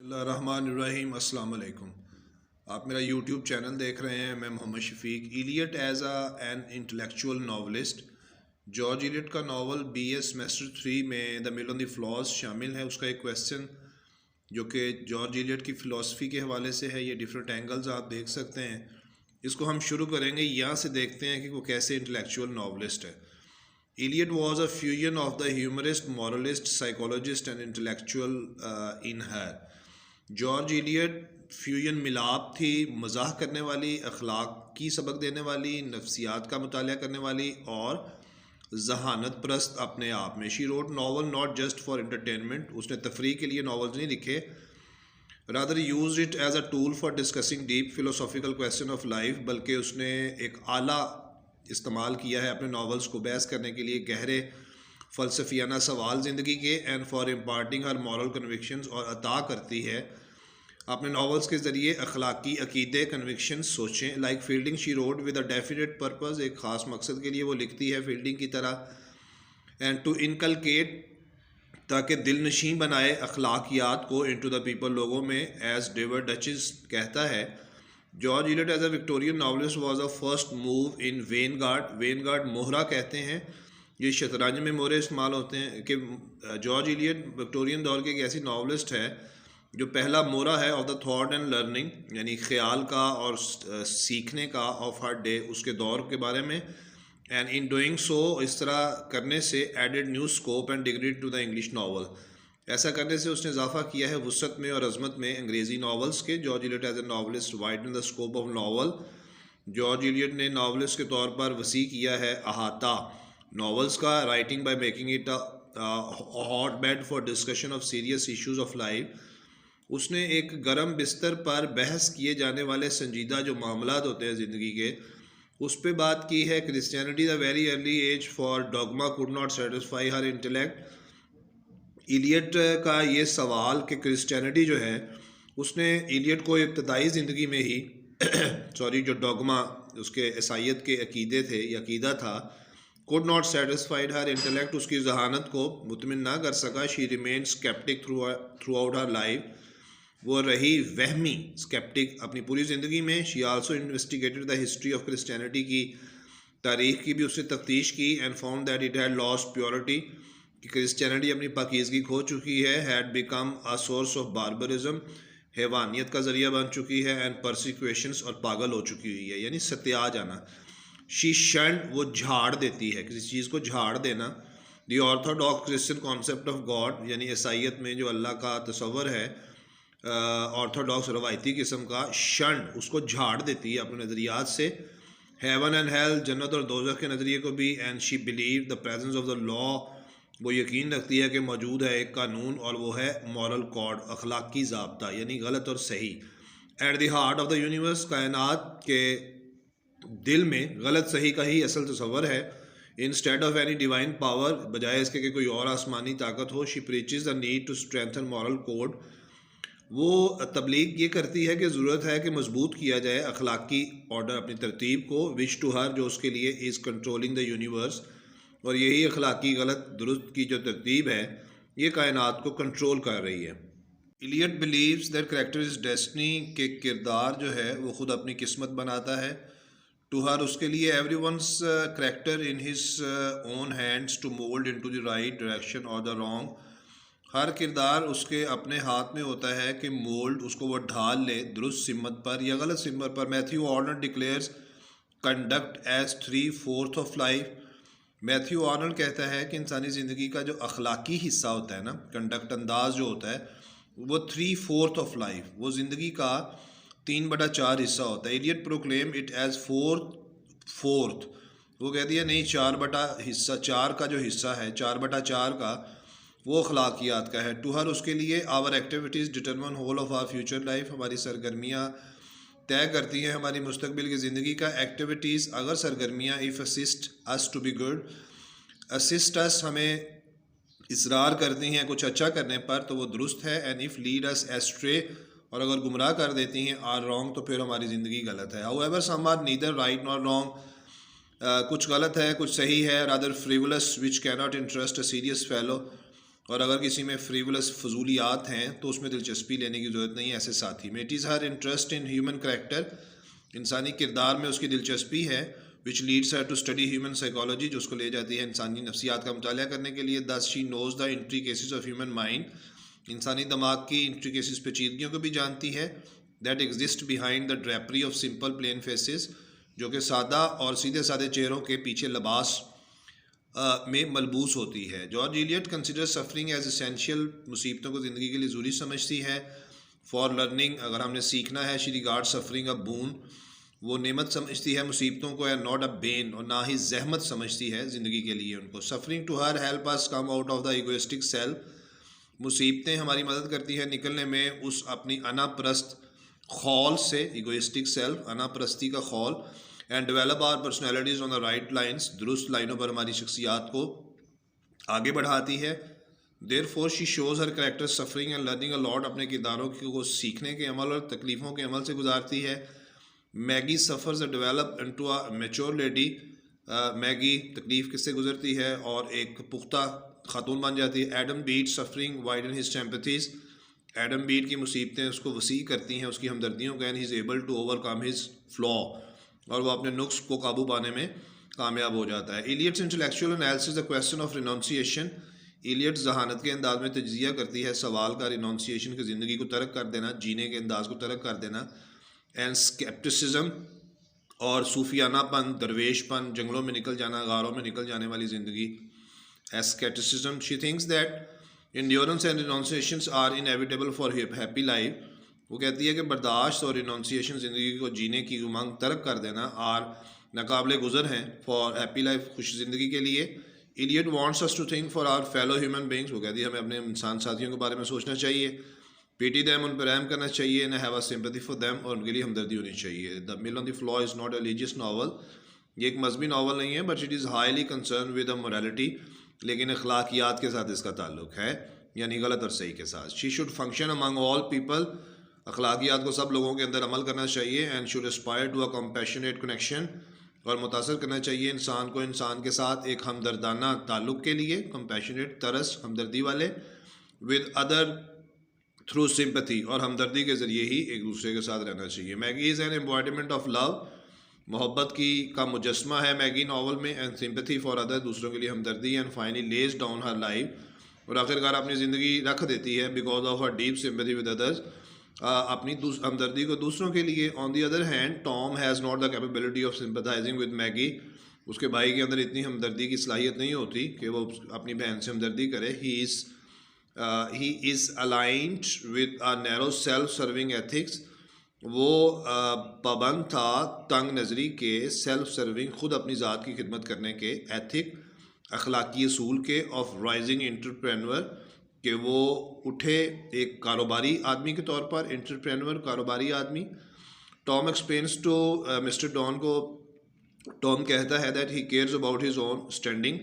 الرحمن الرحیم، السلام علیکم۔ آپ میرا یوٹیوب چینل دیکھ رہے ہیں۔ میں Muhammad Shafiq. Eliot as an intellectual novelist, George Eliot کا ناول بی اے سیمیسٹر 3 میں دا مل آن دی فلاز شامل ہے۔ اس کا ایک کویسچن جو کہ جارج ایلیٹ کی فلاسفی کے حوالے سے ہے، یہ ڈفرینٹ اینگلز آپ دیکھ سکتے ہیں۔ اس کو ہم شروع کریں گے یہاں سے، دیکھتے ہیں کہ وہ کیسے انٹلیکچوئل ناولسٹ ہے۔ Eliot was a fusion of the humorist, moralist, psychologist and intellectual in her. George elite fusion ملاپ تھی، مزاح کرنے والی، اخلاق کی سبق دینے والی، نفسیات کا مطالعہ کرنے والی اور ذہانت پرست اپنے آپ میں۔ She wrote novel not just for entertainment. اس نے تفریح کے لیے ناولز نہیں لکھے، rather used it as a tool for discussing deep philosophical question of life. بلکہ اس نے ایک آلہ استعمال کیا ہے اپنے ناولز کو بحث کرنے کے لیے گہرے فلسفیانہ سوال زندگی کے، and for imparting her moral convictions, اور عطا کرتی ہے اپنے ناولز کے ذریعے اخلاقی عقیدے، کنوکشنز، سوچیں۔ Like fielding she road with a definite purpose, ایک خاص مقصد کے لیے وہ لکھتی ہے فیلڈنگ کی طرح۔ اینڈ ٹو انکلکیٹ، تاکہ دل نشین بنائے اخلاقیات کو، انٹو دا پیپل، لوگوں میں۔ ایز ڈیوڈ ڈچز کہتا ہے، George Eliot as a Victorian novelist was a first move in vanguard. Vanguard مہرہ کہتے ہیں، یہ شطرنج میں مہرے استعمال ہوتے ہیں، کہ جارج ایلیٹ وکٹورین دور کے ایک ایسی ناولسٹ ہے جو پہلا مہرہ ہے of the thought and learning, یعنی خیال کا اور سیکھنے کا، آف ہر ڈے، اس کے دور کے بارے میں۔ اینڈ ان ڈوئنگ سو، اس طرح کرنے سے، added new scope and degree to the English novel, ایسا کرنے سے اس نے اضافہ کیا ہے وسعت میں اور عظمت میں انگریزی ناولز کے۔ George Eliot as a novelist widen the scope of novel, George Eliot نے ناولسٹ کے طور پر وسیع کیا ہے احاطہ ناولز کا۔ Writing by making it hotbed for discussion of serious issues of life, اس نے ایک گرم بستر پر بحث کیے جانے والے سنجیدہ جو معاملات ہوتے ہیں زندگی کے، اس پہ بات کی ہے۔ Christianity the very early age for dogma could not satisfy her intellect, Eliot کا یہ سوال کہ کرسچینٹی جو ہے، اس نے ایلیٹ کو ابتدائی زندگی میں ہی جو ڈوگما اس کے عیسائیت کے عقیدے تھے یا عقیدہ تھا، could not satisfied her intellect, اس کی ذہانت کو مطمئن نہ کر سکا۔ She remained sceptic throughout her life, وہ رہی وہمی اسکیپٹک اپنی پوری زندگی میں۔ She also investigated the history of Christianity, کی تاریخ کی بھی اس نے تفتیش کی۔ And found that it had lost purity, کہ کرسچینٹی اپنی پاکیزگی کھو چکی ہے۔ Had become a source of barbarism, حیوانیت کا ذریعہ بن چکی ہے۔ اینڈ پرسیکیوشنس، اور پاگل ہو چکی ہوئی ہے، یعنی ستیا جانا۔ شی شنڈ، وہ جھاڑ دیتی ہے، کسی چیز کو جھاڑ دینا۔ The orthodox Christian concept of God, یعنی عیسائیت میں جو اللہ کا تصور ہے، آرتھوڈاکس روایتی قسم کا، شنڈ، اس کو جھاڑ دیتی ہے اپنے نظریات سے۔ ہیون اینڈ ہیل، جنت اور دوزخ کے نظریے کو بھی۔ And she believe the presence of the law, وہ یقین رکھتی ہے کہ موجود ہے ایک قانون، اور وہ ہے مورل کوڈ، اخلاقی ضابطہ، یعنی غلط اور صحیح۔ At the heart of the universe, کائنات کے دل میں غلط صحیح کا ہی اصل تصور ہے۔ Instead of any divine power, بجائے اس کے کہ کوئی اور آسمانی طاقت ہو۔ She preaches the need to strengthen moral code, وہ تبلیغ یہ کرتی ہے کہ ضرورت ہے کہ مضبوط کیا جائے اخلاقی آرڈر، اپنی ترتیب کو۔ وچ ٹو ہر، جو اس کے لیے، از کنٹرولنگ دا یونیورس، اور یہی اخلاقی غلط درست کی جو ترتیب ہے، یہ کائنات کو کنٹرول کر رہی ہے۔ Eliot believes that character is destiny, کہ کردار جو ہے وہ خود اپنی قسمت بناتا ہے۔ ٹو ہر، اس کے لیے، every one's character in his own hands to mould into the right direction اور دا رانگ، ہر کردار اس کے اپنے ہاتھ میں ہوتا ہے کہ مولڈ، اس کو وہ ڈھال لے درست سمت پر یا غلط سمت پر۔ Matthew Arnold declares conduct as 3/4 of life, Matthew Arnold کہتا ہے کہ انسانی زندگی کا جو اخلاقی حصہ ہوتا ہے نا، کنڈکٹ، انداز جو ہوتا ہے، وہ 3/4 آف لائف، وہ زندگی کا 3/4 حصہ ہوتا ہے۔ ایلیٹ پروکلیم اٹ ایز 4/4، وہ کہتی ہے نہیں، 4 کا جو حصہ ہے، 4/4 کا، وہ اخلاقیات کا ہے۔ ٹو ہر، اس کے لیے، our activities determine whole of our future life, ہماری سرگرمیاں طے کرتی ہیں ہماری مستقبل کی زندگی کا۔ ایکٹیویٹیز، اگر سرگرمیاں، if assist us to be good، assist us، ہمیں اصرار کرتی ہیں کچھ اچھا کرنے پر، تو وہ درست ہے۔ and if lead us astray، اور اگر گمراہ کر دیتی ہیں، are wrong، تو پھر ہماری زندگی غلط ہے۔ however some are neither right nor wrong، کچھ غلط ہے کچھ صحیح ہے۔ rather frivolous which cannot interest a serious fellow، اور اگر کسی میں فریولس فضولیات ہیں تو اس میں دلچسپی لینے کی ضرورت نہیں ہے ایسے ساتھی میں. It is Hare interest in human character, انسانی کردار میں اس کی دلچسپی ہے. which leads her to study human psychology، جو اس کو لے جاتی ہے انسانی نفسیات کا مطالعہ کرنے کے لیے. thus she knows the intricacies of human mind، انسانی دماغ کی انٹریکیسیز پیچیدگیوں کو بھی جانتی ہے. that exist behind the drapery of simple plain faces، جو کہ سادہ اور سیدھے سادے چہروں کے پیچھے لباس میں ملبوس ہوتی ہے. George elite consider suffering as essential, مصیبتوں کو زندگی کے لیے ضروری سمجھتی ہے. فار لرننگ، اگر ہم نے سیکھنا ہے. شی ریگارڈ سفرنگ اے بون، وہ نعمت سمجھتی ہے مصیبتوں کو. اینڈ ناٹ اے بین، اور نہ ہی زحمت سمجھتی ہے زندگی کے لیے ان کو. Suffering to her help us come out of the egoistic self, مصیبتیں ہماری مدد کرتی ہیں نکلنے میں اس اپنی انا پرست خول سے. ایگوئسٹک سیلف، انا پرستی کا خول. And develop our personalities on the right lines, درست لائنوں پر ہماری شخصیات کو آگے بڑھاتی ہے. Therefore she shows her character suffering and learning a lot، اپنے کرداروں کو سیکھنے کے عمل اور تکلیفوں کے عمل سے گزارتی ہے. Maggi suffers and develop into a mature lady، Maggi تکلیف کس سے گزرتی ہے اور ایک پختہ خاتون بن جاتی ہے. Adam Bede suffering widen his sympathies، Adam Bede کی مصیبتیں اس کو وسیع کرتی ہیں اس کی ہمدردیوں کا. and he is able to overcome his flaw، اور وہ اپنے نقص کو قابو پانے میں کامیاب ہو جاتا ہے. Elites intellectual analysis the question of renunciation، elite ذہانت کے انداز میں تجزیہ کرتی ہے سوال کا رینونسیشن کی زندگی کو ترک کر دینا، جینے کے انداز کو ترک کر دینا. اینڈ اسکیپٹسزم، اور صوفیانہ پن، درویش پن، جنگلوں میں نکل جانا، غاروں میں نکل جانے والی زندگی. Scepticism, she thinks that endurance and renunciations are inevitable for happy life, وہ کہتی ہے کہ برداشت اور رینونسیشن زندگی کو جینے کی امنگ ترک کر دینا آر ناقابل گزر ہیں فار ہیپی لائف، خوش زندگی کے لیے. Elite wants us to think for our fellow human beings، وہ کہتی ہے ہمیں اپنے انسان ساتھیوں کے بارے میں سوچنا چاہیے. پیٹی them، ان پر رحم کرنا چاہیے. and have a sympathy for them، اور ان کے لیے ہمدردی ہونی چاہیے. The Mill on the Floor is not a religious novel، یہ ایک مذہبی ناول نہیں ہے. but it is highly concerned with the morality، لیکن اخلاقیات کے ساتھ اس کا تعلق ہے، یعنی غلط اور صحیح کے ساتھ. she should function among all people، اخلاقیات کو سب لوگوں کے اندر عمل کرنا چاہیے. and should aspire to a compassionate connection، اور متاثر کرنا چاہیے انسان کو انسان کے ساتھ ایک ہمدردانہ تعلق کے لیے. کمپیشنیٹ، ترس، ہمدردی والے. ود ادر تھرو سمپتھی، اور ہمدردی کے ذریعے ہی ایک دوسرے کے ساتھ رہنا چاہیے. Maggie is an embodiment of love, محبت کا مجسمہ ہے میگی ناول میں. اینڈ سمپتھی فار ادر، دوسروں کے لیے ہمدردی. And finally lays down her life, اور آخرکار اپنی زندگی رکھ دیتی ہے because of her deep sympathy with others, اپنی ہمدردی کو دوسروں کے لیے. On the other hand Tom has not the capability of sympathising with Maggie, اس کے بھائی کے اندر اتنی ہمدردی کی صلاحیت نہیں ہوتی کہ وہ اپنی بہن سے ہمدردی کرے. He is aligned with a narrow self serving ethics, وہ پابند تھا تنگ نظری کے، سیلف سرونگ، خود اپنی ذات کی خدمت کرنے کے، ایتھک اخلاقی اصول کے، آف رائزنگ انٹرپرینور، کہ وہ اٹھے ایک کاروباری آدمی کے طور پر. انٹرپرینور، کاروباری آدمی. Tom explains to Mr Deane کو، ٹام کہتا ہے that he cares about his own standing,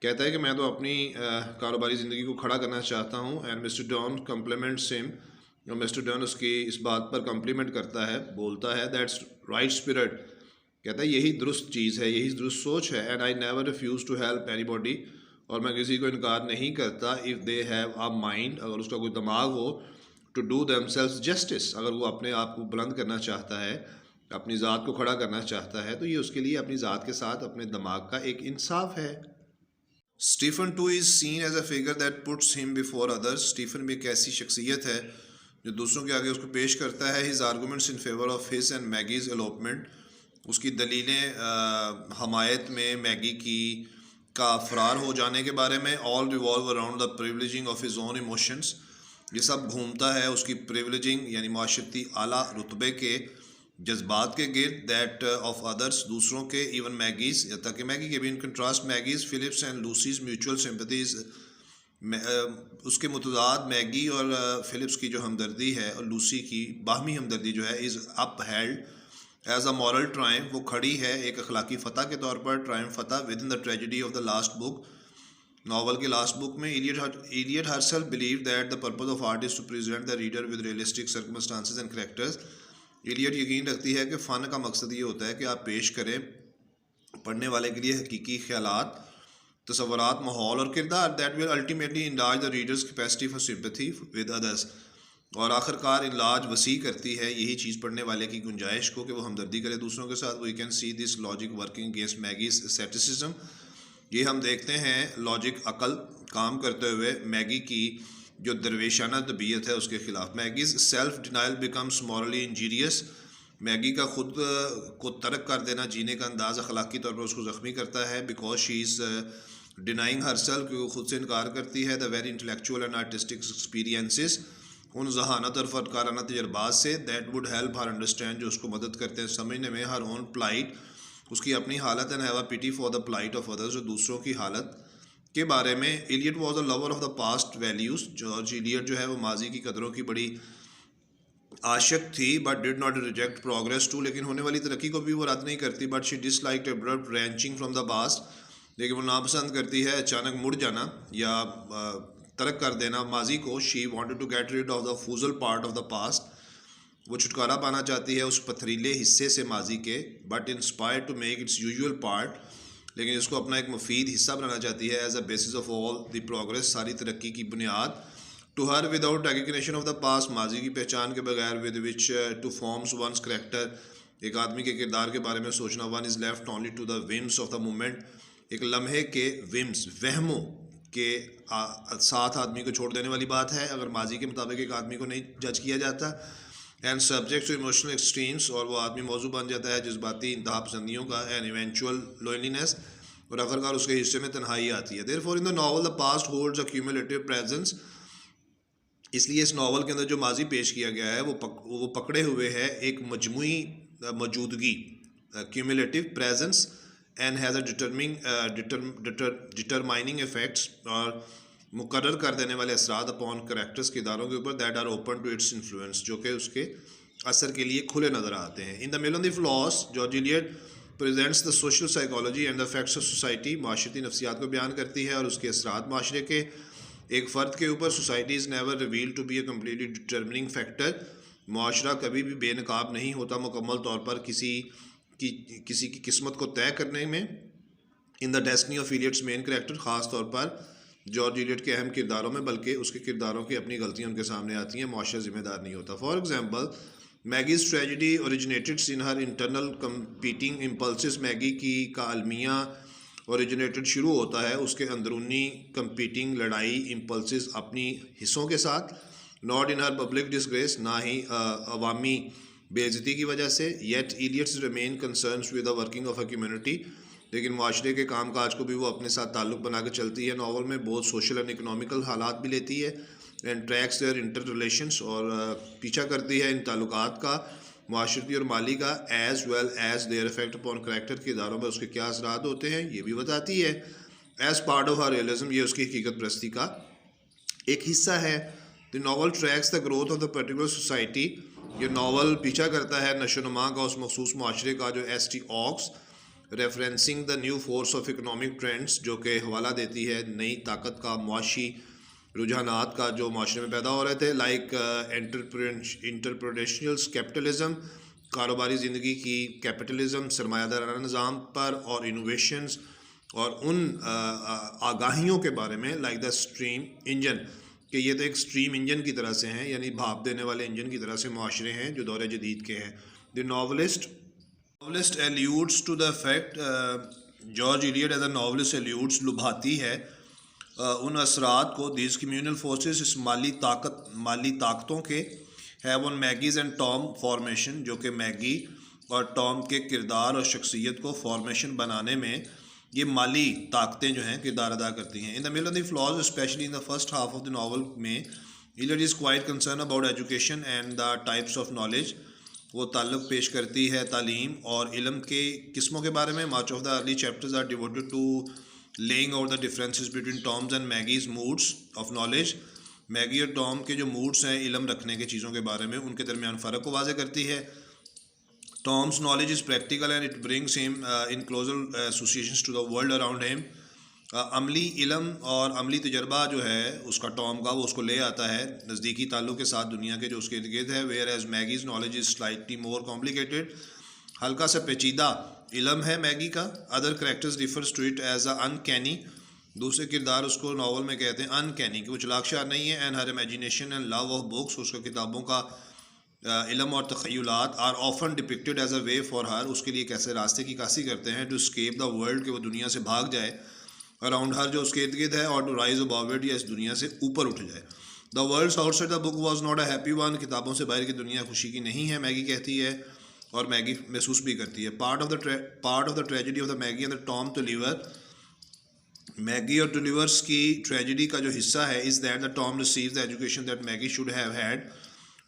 کہتا ہے کہ میں تو اپنی کاروباری زندگی کو کھڑا کرنا چاہتا ہوں. اینڈ مسٹر ڈان کمپلیمنٹس ہم، اور مسٹر ڈان اس کی اس بات پر کمپلیمنٹ کرتا ہے، بولتا ہے دیٹس رائٹ اسپرٹ، کہتا ہے یہی درست چیز ہے، یہی درست سوچ ہے. And I never refuse to help anybody, اور میں کسی کو انکار نہیں کرتا. If they have a mind, اگر اس کا کوئی دماغ ہو، to do them self justice, اگر وہ اپنے آپ کو بلند کرنا چاہتا ہے، اپنی ذات کو کھڑا کرنا چاہتا ہے، تو یہ اس کے لیے اپنی ذات کے ساتھ اپنے دماغ کا ایک انصاف ہے. Stephen too is seen as a figure that puts him before others, Stephen بھی ایک ایسی شخصیت ہے جو دوسروں کے آگے اس کو پیش کرتا ہے. His arguments in favour of his and Maggie's elopement, اس کی دلیلیں حمایت میں میگی کی کا فرار ہو جانے کے بارے میں. All revolve around the privileging of his own emotions, یہ سب گھومتا ہے اس کی پریولیجنگ یعنی معاشرتی اعلیٰ رتبے کے جذبات کے گرد. دیٹ آف ادرس، دوسروں کے. ایون میگیز، یا تک کہ میگی کے بھی. In contrast Maggie's, Philip's and Lucy's mutual sympathies, اس کے متضاد میگی اور فلپس کی جو ہمدردی ہے اور لوسی کی باہمی ہمدردی جو ہے، is upheld as a moral triumph, وہ کھڑی ہے ایک اخلاقی فتح کے طور پر. ٹرائمف، فتح within the tragedy of the last book, novel کے لاسٹ بک میں. Eliot herself believe that the purpose of art is to present the reader with realistic circumstances and characters. Eliot یقین رکھتی ہے کہ فن کا مقصد یہ ہوتا ہے کہ آپ پیش کریں پڑھنے والے کے لیے حقیقی خیالات تصورات، ماحول اور کردار that will ultimately enlarge the readers capacity for sympathy with others, اور آخر کار انلارج وسیع کرتی ہے یہی چیز پڑھنے والے کی گنجائش کو کہ وہ ہمدردی کرے دوسروں کے ساتھ. We can see this logic working against Maggie's asceticism, یہ ہم دیکھتے ہیں لاجک عقل کام کرتے ہوئے میگی کی جو درویشانہ طبیعت ہے اس کے خلاف. Maggie's self denial becomes morally injurious, Maggie کا خود کو ترک کر دینا جینے کا انداز اخلاقی طور پر اس کو زخمی کرتا ہے. Because she is denying herself, کہ وہ خود سے انکار کرتی ہے. The very intellectual and artistic experiences, ان ذہانت اور فنکارانہ تجربات سے that would help her understand, جو اس کو مدد کرتے ہیں سمجھنے میں، ہر اون پلائٹ، اس کی اپنی حالت، and have a pity for the plight of others, جو دوسروں کی حالت کے بارے میں. Eliot was a lover of the past values, George Eliot جو ہے وہ ماضی کی قدروں کی بڑی عاشق تھی. But did not reject progress too, لیکن ہونے والی ترقی کو بھی وہ رد نہیں کرتی. But she dislike abrupt wrenching from the past, لیکن وہ ناپسند کرتی ہے اچانک مڑ جانا یا ترک کر دینا ماضی کو. She wanted to get rid of the fossil part of the past, وہ چھٹکارا پانا چاہتی ہے اس پتھریلے حصے سے ماضی کے. But inspire to make its useful part, لیکن اس کو اپنا ایک مفید حصہ بنانا چاہتی ہے. As a basis of all the progress, ساری ترقی کی بنیاد. To her without recognition of the past, ماضی کی پہچان کے بغیر. With which to forms one's character, ایک آدمی کے کردار کے بارے میں سوچنا. One is left only to the whims of the moment, ایک لمحے کے ومس، وہموں کے ساتھ آدمی کو چھوڑ دینے والی بات ہے اگر ماضی کے مطابق ایک آدمی کو نہیں جج کیا جاتا. And subject to emotional extremes, اور وہ آدمی موضوع بن جاتا ہے جذباتی انتہا پسندیوں کا. اینڈ ایونچوئل لونلینس، اور آخرکار اس کے حصے میں تنہائی آتی ہے. Therefore in the novel the past holds a cumulative presence، اس لیے اس ناول کے اندر جو ماضی پیش کیا گیا ہے وہ پکڑے ہوئے ہے ایک مجموعی موجودگی، cumulative presence، and has a determining effects، اور مقرر کر دینے والے اثرات upon characters کے اداروں کے اوپر. that are open to its influence، جو کہ اس کے اثر کے لیے کھلے نظر آتے ہیں. In the Mill on the Floss، George elite presents the social psychology and the effects of society، معاشرتی نفسیات کو بیان کرتی ہے اور اس کے اثرات معاشرے کے ایک فرد کے اوپر. society is never revealed to be a completely determining factor، معاشرہ کبھی بھی بے نقاب نہیں ہوتا مکمل طور پر کسی کی قسمت کو طے کرنے میں. In the destiny of Eliot's main character, خاص طور پر جارج ایلیٹ کے اہم کرداروں میں، بلکہ اس کے کرداروں کی اپنی غلطیاں ان کے سامنے آتی ہیں، معاشرہ ذمہ دار نہیں ہوتا. For example Maggie's tragedy originated in her internal competing impulses, Maggie کی کا المیہ اوریجنیٹڈ شروع ہوتا ہے اس کے اندرونی کمپیٹنگ لڑائی امپلسز، اپنی حصوں کے ساتھ. ناٹ ان ہر پبلک ڈسگریس، نہ ہی عوامی بے عزتی کی وجہ سے. Yet Eliot's remain concerns with the working of a community, لیکن معاشرے کے کام کاج کو بھی وہ اپنے ساتھ تعلق بنا کے چلتی ہے. ناول میں بہت سوشل اینڈ اکنامیکل حالات بھی لیتی ہے. And tracks their interrelations, اور پیچھا کرتی ہے ان تعلقات کا، معاشرتی اور مالی کا. As well as their effect upon character, کے اداروں پر اس کے کیا اثرات ہوتے ہیں یہ بھی بتاتی ہے. As part of her realism, یہ اس کی حقیقت پرستی کا ایک حصہ ہے. The novel tracks the growth of the particular society, یہ ناول پیچھا کرتا ہے نشو و نما کا اس مخصوص معاشرے کا. جو ایس ٹی آکس referencing the new force of economic trends, جو کہ حوالہ دیتی ہے نئی طاقت کا، معاشی رجحانات کا جو معاشرے میں پیدا ہو رہے تھے. لائک انٹرپریٹیشنل کیپٹلزم، کاروباری زندگی کی کیپٹلزم، سرمایہ دارانہ نظام پر، اور انوویشنز اور ان آگاہیوں کے بارے میں. لائک دا اسٹریم انجن، کہ یہ تو ایک اسٹریم انجن کی طرح سے ہیں، یعنی بھاپ دینے والے انجن کی طرح سے معاشرے ہیں جو دور جدید کے ہیں. The novelist alludes to the fact، George Eliot as a novelist alludes، لبھاتی ہے ان اثرات کو. دیز کمیونل فورسز، اس مالی طاقتوں کے. have on Maggie's and Tom formation, جو کہ میگی اور ٹام کے کردار اور شخصیت کو فارمیشن بنانے میں یہ مالی طاقتیں جو ہیں کردار ادا کرتی ہیں. In the Mill of the Floss, especially in the first half of the novel میں، Eliot is quite concern about education and the types of knowledge, وہ تعلق پیش کرتی ہے تعلیم اور علم کے قسموں کے بارے میں. Much of the early chapters are devoted to laying out the differences between Tom's and Maggie's modes of knowledge. Maggie اور ٹام کے جو موڈس ہیں علم رکھنے کے چیزوں کے بارے میں، ان کے درمیان فرق کو واضح کرتی ہے. ٹام's knowledge is practical and it brings him in closer associations to the world around him. عملی علم اور عملی تجربہ جو ہے اس کا ٹام کا، وہ اس کو لے آتا ہے نزدیکی تعلق کے ساتھ دنیا کے جو اس کے ارد گرد ہے. whereas Maggie's knowledge is slightly more complicated، ہلکا سا پیچیدہ علم ہے میگی کا. other characters refers to it as a uncanny، دوسرے کردار اس کو ناول میں کہتے ہیں انکینی، کہ وہ چلاک شار نہیں ہے. And her imagination and love of books, اس کا کتابوں کا علم اور تخیلات are often depicted as a way for her, اس کے لیے کیسے راستے کی عکاسی کرتے ہیں ٹو اسکیپ دا ورلڈ، کہ وہ دنیا سے بھاگ جائے اراؤنڈ ہر جو اس کے ارد گرد ہے، اور ٹو رائز اباؤ اٹ، یا اس دنیا سے اوپر اٹھ جائے. The world out side the book was not a happy one, کتابوں سے باہر کی دنیا خوشی کی نہیں ہے، میگی کہتی ہے اور میگی محسوس بھی کرتی ہے. Part of the tragedy of the Maggie and the Tom Tulliver, Maggie اور ٹولیورس کی ٹریجڈی کا جو حصہ ہے is that the Tom receives the education that Maggie should have had.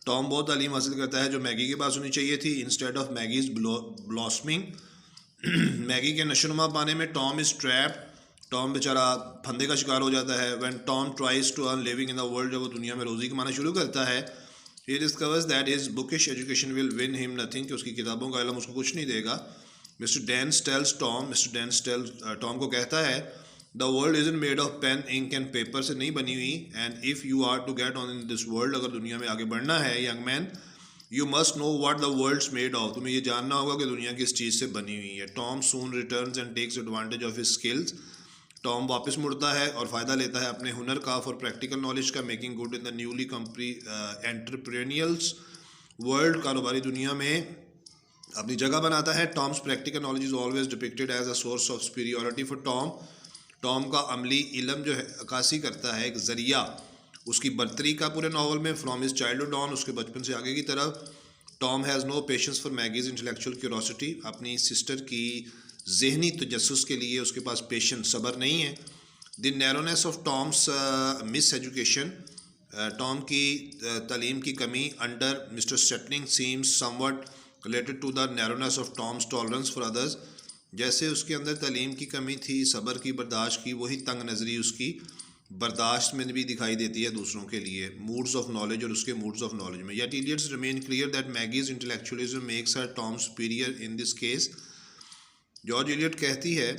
Tom بہت تعلیم حاصل کرتا ہے جو میگی کے پاس ہونی چاہیے تھی. انسٹیڈ آف میگیز بلاسمنگ، میگی کے نشو نما پانے میں ٹام از ٹریپ، ٹام بیچارہ پھندے کا شکار ہو جاتا ہے. When Tom tries to earn living in the world, جب وہ دنیا میں روزی کمانا شروع کرتا ہے، he discovers that his bookish education will win him nothing, کہ اس کی کتابوں کا علم اس کو کچھ نہیں دے گا. مسٹر ڈینس ٹیلز ٹام کو کہتا ہے the world isn't made of pen ink and paper, سے نہیں بنی ہوئی. And if you are to get on in this world, اگر دنیا میں آگے بڑھنا ہے young man, you must know what the world's made of, تمہیں یہ جاننا ہوگا کہ دنیا کس چیز سے بنی ہوئی ہے. Tom soon returns and takes advantage of his skills, Tom واپس مڑتا ہے اور فائدہ لیتا ہے اپنے ہنر کا فار پریکٹیکل نالج کا. Making good in the newly entrepreneurial world, کاروباری دنیا میں اپنی جگہ بناتا ہے. Tom's practical knowledge is always depicted as a source of superiority for Tom. Tom کا عملی علم جو ہے عکاسی کرتا ہے ایک ذریعہ اس کی برتری کا پورے ناول میں. فرام ہز چائلڈہڈ آن، اس کے بچپن سے آگے کی طرف. Tom has no patience for Maggie's intellectual curiosity, اپنی سسٹر کی ذہنی تجسس کے لیے اس کے پاس پیشنس، صبر نہیں ہے. The narrowness of Tom's miseducation, Tom کی تعلیم کی کمی under Mr Stelling seems somewhat related to the narrowness of Tom's tolerance for others, جیسے اس کے اندر تعلیم کی کمی تھی، صبر کی، برداشت کی، وہی تنگ نظری اس کی برداشت میں بھی دکھائی دیتی ہے دوسروں کے لیے. موڈز آف نالج، اور اس کے موڈز آف نالج میں. Yet Eliot's remain clear that Maggie's intellectualism makes her Tom superior in this case. George Eliot کہتی ہے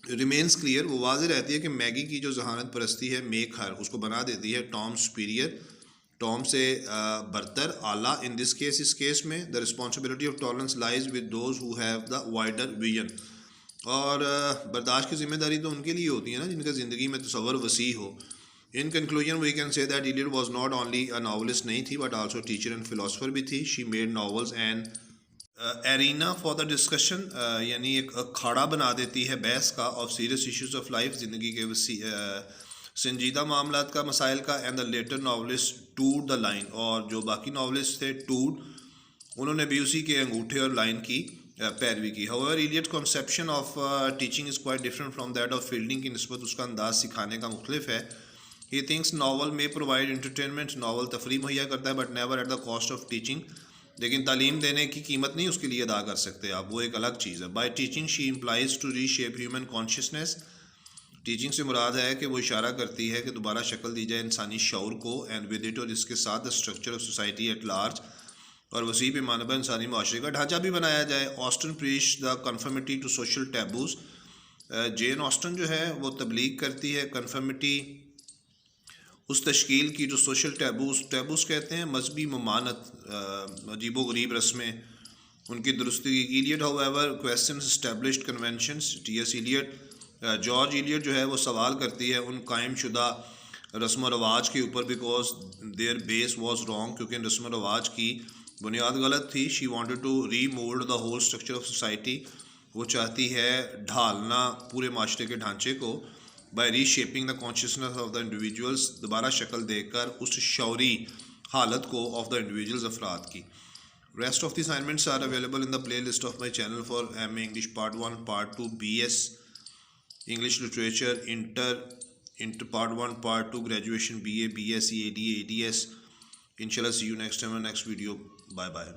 ریمینس کلیئر، وہ واضح رہتی ہے کہ میگی کی جو ذہانت پرستی ہے میک ہر، اس کو بنا دیتی ہے ٹام سپیریئر، ٹام سے برتر، اعلیٰ. ان دس کیس، اس کیس میں the responsibility of tolerance lies with those who have the wider vision, اور برداشت کی ذمہ داری تو ان کے لیے ہوتی ہے نا جن کا زندگی میں تصور وسیع ہو. In conclusion we can say that Eliot was not only a novelist نہیں تھی but also teacher and philosopher بھی تھی. She made novels and arena for the discussion, یعنی ایک کھاڑا بنا دیتی ہے بحث کا، of serious issues of life, زندگی کے سنجیدہ معاملات کا، مسائل کا. And the later novelist toed the line, اور جو باقی ناولسٹ تھے ٹوڈ، انہوں نے بھی اسی کے انگوٹھے اور لائن کی پیروی کی. However Eliot conception of teaching is quite different from that of Fielding, کی نسبت اس کا انداز سکھانے کا مختلف ہے. ہی تھنکس ناول میں پرووائڈ انٹرٹینمنٹ، ناول تفریح مہیا کرتا ہے، but never at the cost of teaching, لیکن تعلیم دینے کی قیمت نہیں اس کے لیے ادا کر سکتے آپ، وہ ایک الگ چیز ہے. By teaching she employs to reshape human consciousness, teaching سے مراد ہے کہ وہ اشارہ کرتی ہے کہ دوبارہ شکل دی جائے انسانی شعور کو. اینڈ ود اٹ، اور اس کے ساتھ the structure of society at large, اور وسیع پیمانے پر انسانی معاشرے کا ڈھانچہ بھی بنایا جائے. Austen parish the conformity to social taboos, Jane Austen جو ہے وہ تبلیغ کرتی ہے کنفرمٹی اس تشکیل کی جو سوشل ٹیبوز کہتے ہیں مذہبی ممانت، عجیب و غریب رسمیں، ان کی درستی. Eliot however questions established conventions. T S Eliot, George Eliot جو ہے وہ سوال کرتی ہے ان قائم شدہ رسم و رواج کے اوپر، because their base was wrong, کیونکہ ان رسم و رواج کی بنیاد غلط تھی. She wanted to remould the whole structure of society, وہ چاہتی ہے ڈھالنا پورے معاشرے کے ڈھانچے کو. By reshaping the consciousness of the individuals, دوبارہ شکل دے کر اس شعوری حالت کو آف دا انڈیویجولز، افراد کی. Rest of the assignments are available in the playlist of my channel for M A English part 1 part 2 B S English literature inter part 1 part 2 graduation B A B S C A D A D S. انشاءاللہ see you next time next video. Bye bye.